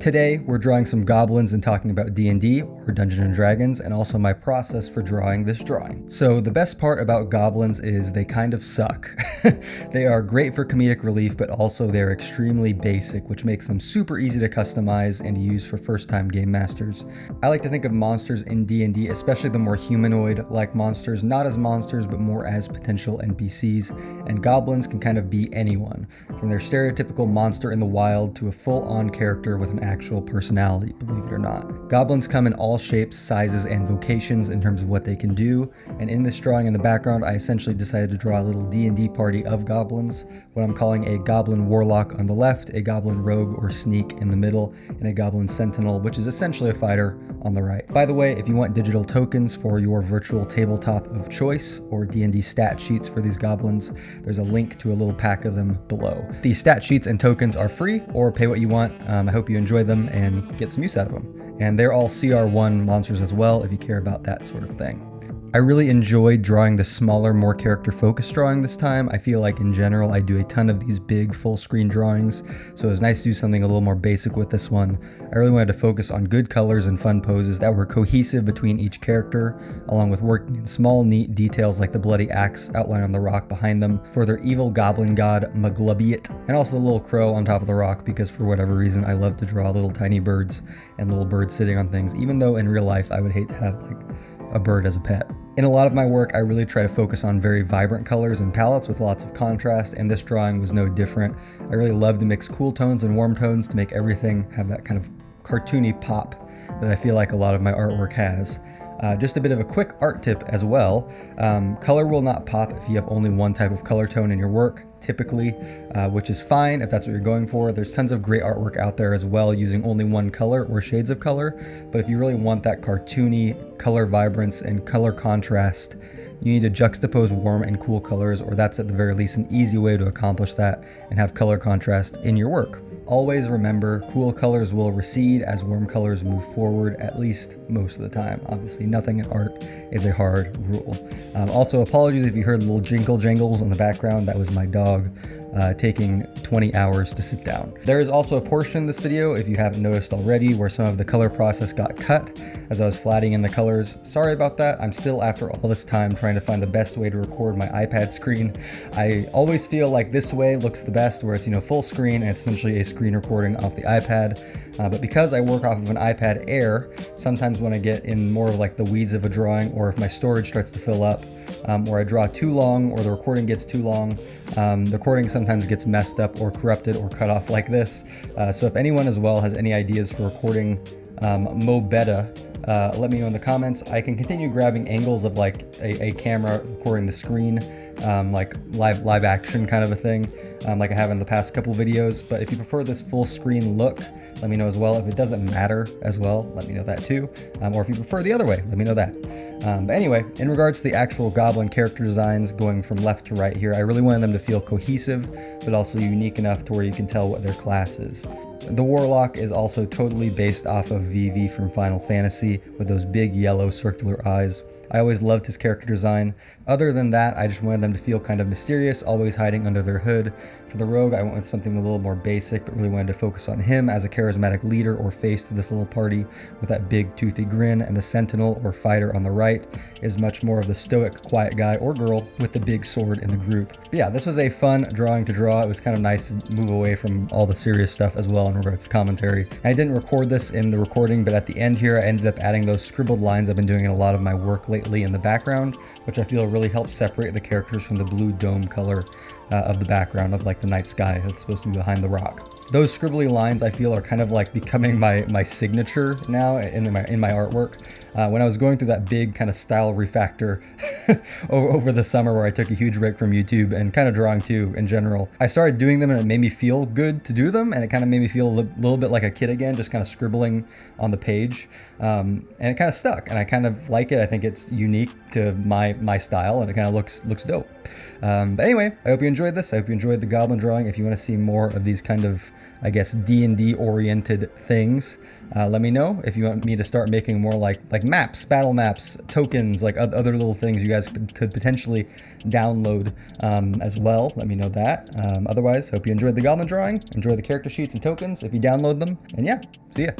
Today, we're drawing some goblins and talking about D&D, or Dungeons & Dragons, and also my process for drawing this drawing. So the best part about goblins is they kind of suck. They are great for comedic relief, but also they're extremely basic, which makes them super easy to customize and use for first-time game masters. I like to think of monsters in D&D, especially the more humanoid-like monsters, not as monsters, but more as potential NPCs, and goblins can kind of be anyone, from their stereotypical monster in the wild to a full-on character with an actual personality, believe it or not. Goblins come in all shapes, sizes, and vocations in terms of what they can do, and in this drawing in the background, I essentially decided to draw a little D&D party of goblins, what I'm calling a goblin warlock on the left, a goblin rogue or sneak in the middle, and a goblin sentinel, which is essentially a fighter, on the right. By the way, if you want digital tokens for your virtual tabletop of choice or D&D stat sheets for these goblins, there's a link to a little pack of them below. These stat sheets and tokens are free, or pay what you want. I hope you enjoy them and get some use out of them. And they're all CR1 monsters as well, if you care about that sort of thing. I really enjoyed drawing the smaller, more character-focused drawing this time. I feel like in general I do a ton of these big full-screen drawings, so it was nice to do something a little more basic with this one. I really wanted to focus on good colors and fun poses that were cohesive between each character, along with working in small, neat details like the bloody axe outlined on the rock behind them for their evil goblin god Maglubbiet, and also the little crow on top of the rock, because for whatever reason I love to draw little tiny birds and little birds sitting on things, even though in real life I would hate to have like a bird as a pet. In a lot of my work, I really try to focus on very vibrant colors and palettes with lots of contrast, and this drawing was no different. I really love to mix cool tones and warm tones to make everything have that kind of cartoony pop that I feel like a lot of my artwork has. Just a bit of a quick art tip as well. Color will not pop if you have only one type of color tone in your work, typically, which is fine if that's what you're going for. There's tons of great artwork out there as well using only one color or shades of color, but if you really want that cartoony color vibrance and color contrast, you need to juxtapose warm and cool colors, or that's at the very least an easy way to accomplish that and have color contrast in your work. Always remember, cool colors will recede as warm colors move forward, at least most of the time. Obviously, nothing in art is a hard rule. Also, apologies if you heard little jingle jangles in the background. That was my dog taking 20 hours to sit down. There is also a portion in this video, if you haven't noticed already, where some of the color process got cut as I was flatting in the colors. Sorry about that. I'm still, after all this time, trying to find the best way to record my iPad screen. I always feel like this way looks the best, where it's, full screen and it's essentially a screen recording off the iPad. But because I work off of an iPad Air, sometimes when I get in more of like the weeds of a drawing, or if my storage starts to fill up, or I draw too long, or the recording gets too long, the recording sometimes gets messed up or corrupted or cut off like this. So if anyone as well has any ideas for recording Mo Beta, let me know in the comments. I can continue grabbing angles of like a camera recording the screen, like live action kind of a thing, like I have in the past couple videos. But if you prefer this full screen look, let me know as well. If it doesn't matter as well, let me know that too. Or if you prefer the other way, let me know that. But anyway, in regards to the actual goblin character designs going from left to right here, I really wanted them to feel cohesive, but also unique enough to where you can tell what their class is. The Warlock is also totally based off of Vivi from Final Fantasy with those big yellow circular eyes. I always loved his character design. Other than that, I just wanted them to feel kind of mysterious, always hiding under their hood. For the Rogue, I went with something a little more basic, but really wanted to focus on him as a charismatic leader or face to this little party with that big toothy grin, and the Sentinel or fighter on the right is much more of the stoic, quiet guy or girl with the big sword in the group. But yeah, this was a fun drawing to draw. It was kind of nice to move away from all the serious stuff as well in regards to commentary. I didn't record this in the recording, but at the end here, I ended up adding those scribbled lines I've been doing in a lot of my work lately in the background, which I feel really helps separate the characters from the blue dome color of the background of like the night sky that's supposed to be behind the rock. Those scribbly lines I feel are kind of like becoming my signature now in my artwork. When I was going through that big kind of style refactor over the summer where I took a huge break from YouTube and kind of drawing too in general, I started doing them and it made me feel good to do them, and it kind of made me feel a little bit like a kid again, just kind of scribbling on the page. And it kind of stuck, and I kind of like it. I think it's unique to my style, and it kind of looks dope. But anyway, I hope you enjoyed this. I hope you enjoyed the goblin drawing. If you want to see more of these kind of I guess, D&D oriented things. Let me know if you want me to start making more like maps, battle maps, tokens, like other little things you guys could potentially download as well. Let me know that. Otherwise, hope you enjoyed the goblin drawing. Enjoy the character sheets and tokens if you download them. And yeah, see ya.